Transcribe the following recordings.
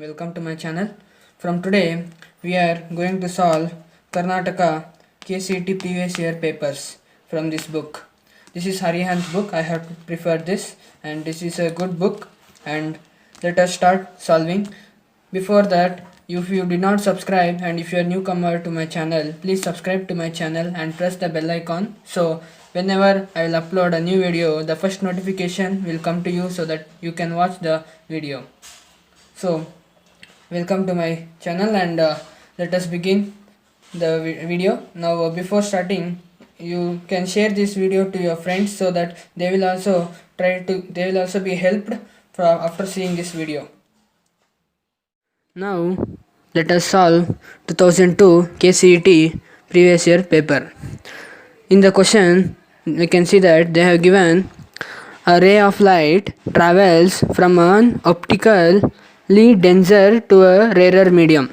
welcome to my channel. From today we are going to solve Karnataka KCET previous year papers from this book. This is Harihan's book. I have preferred this and this is a good book, and let us start solving. Before that, if you did not subscribe and if you are newcomer to my channel, please subscribe to my channel and press the bell icon, so whenever I will upload a new video, the first notification will come to you so that you can watch the video. So welcome to my channel, and let us begin the video. Now before starting, you can share this video to your friends so that they will also be helped after seeing this video. Now let us solve 2002 KCET previous year paper. In the question we can see that they have given a ray of light travels from an optically denser to a rarer medium.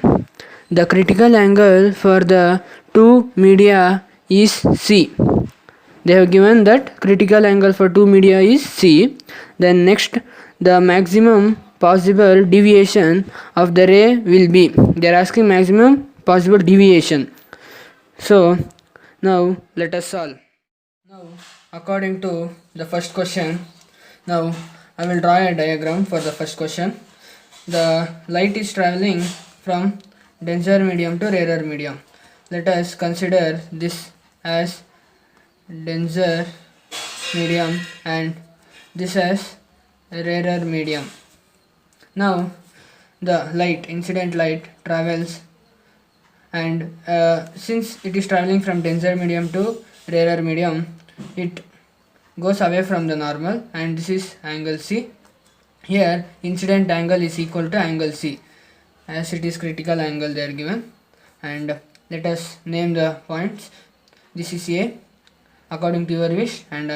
The critical angle for the two media is C. They have given that critical angle for two media is C. Then next, the maximum possible deviation of the ray will be. They are asking maximum possible deviation. So now let us solve. Now, according to the first question, now I will draw a diagram for the first question. The light is traveling from denser medium to rarer medium. Let us consider this as denser medium and this as rarer medium. Now the light, incident light, travels, and since it is traveling from denser medium to rarer medium, it goes away from the normal, and this is angle C. Here incident angle is equal to angle C, as it is critical angle they are given. And let us name the points. This is A according to your wish, and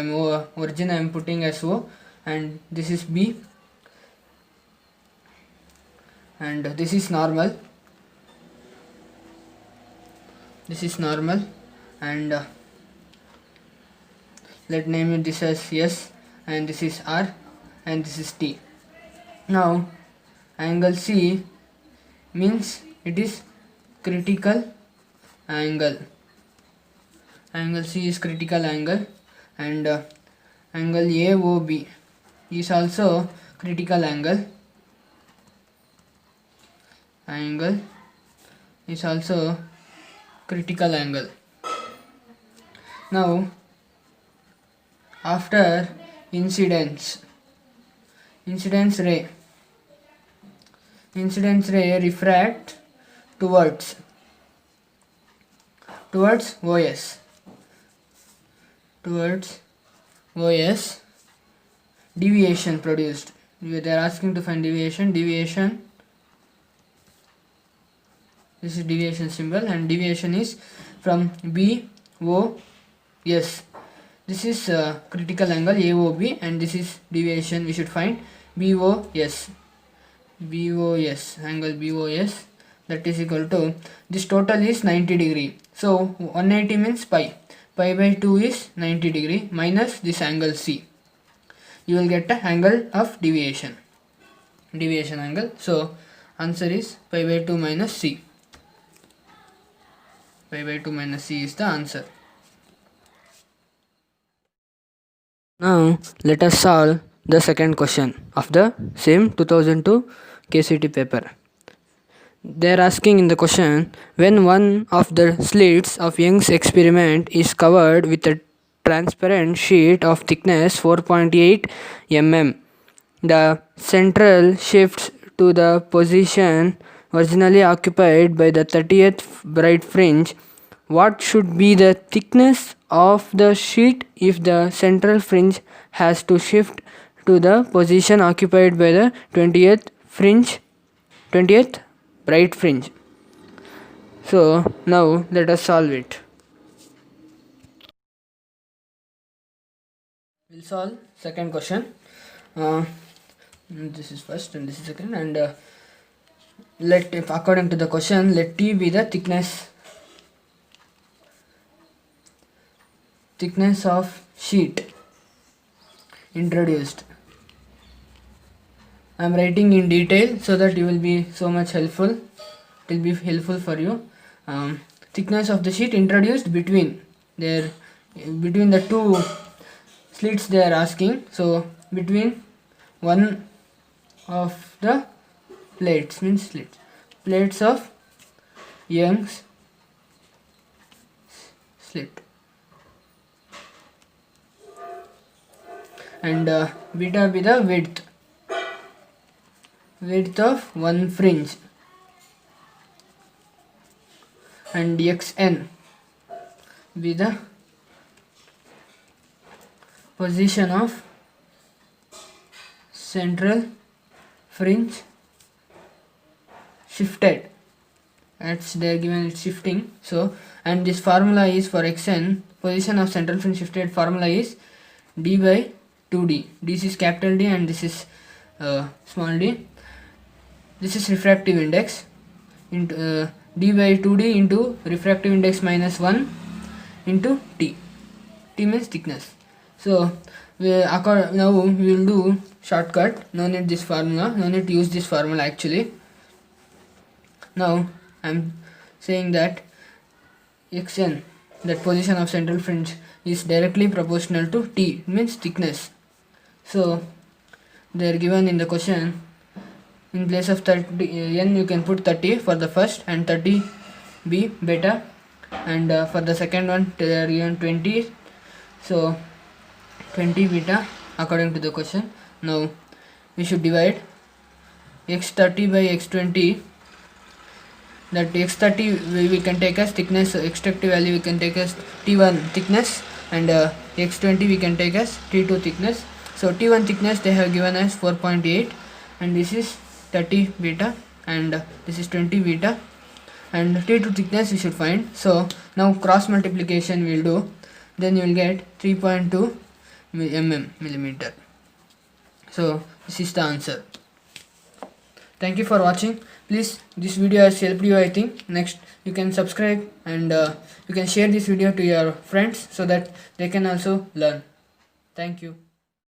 origin I am putting as O, and this is B, and this is normal. This is normal, and let name it this as S, and this is R, and this is T. Now angle C means it is critical angle. Angle C is critical angle, and angle AOB is also critical angle. Angle is also critical angle. Now after incidence ray refract towards OS, deviation produced. They are asking to find deviation. This is deviation symbol, and deviation is from BOS. This is critical angle AOB, and this is deviation. We should find BOS, angle BOS, that is equal to, this total is 90 degree. So 180 means pi by 2 is 90 degree minus this angle C. You will get the angle of deviation angle. So answer is pi by 2 minus C. Pi by 2 minus C is the answer. Now let us solve the second question of the same 2002 KCET paper. They are asking in the question, when one of the slits of Young's experiment is covered with a transparent sheet of thickness 4.8 mm, the central shifts to the position originally occupied by the 30th bright fringe. What should be the thickness of the sheet if the central fringe has to shift to the position occupied by the 20th bright fringe? So now let us solve it. We'll solve second question. This is first and this is second, and if according to the question, let T be the thickness of sheet introduced I'm writing in detail so that you will be so much helpful. It will be helpful for you. Thickness of the sheet introduced between the two slits they are asking. So between one of the plates means plates of Young's slit, and beta be the width of one fringe, and xn be the position of central fringe shifted. That's they're given it's shifting. So, and this formula is for xn, position of central fringe shifted, formula is d by 2d. This is capital D and this is small d. This is refractive index into d by 2d into refractive index minus 1 into t. T means thickness. So now we will do shortcut. No need this formula. No need to use this formula actually. Now I am saying that xn, that position of central fringe, is directly proportional to t, means thickness. So they are given in the question, in place of 30 n you can put 30 for the first and 30 b beta, and for the second one they are given 20, so 20 beta according to the question. Now we should divide x30 by x20. That x30 we can take as thickness, so extractive value we can take as t1 thickness, and x20 we can take as t2 thickness. So t1 thickness they have given as 4.8, and this is 30 beta, and this is 20 beta, and t2 thickness we should find. So now cross multiplication we will do, then you will get 3.2 millimeter. So this is the answer. Thank you for watching. Please, this video has helped you, I think. Next, you can subscribe, and you can share this video to your friends so that they can also learn. Thank you.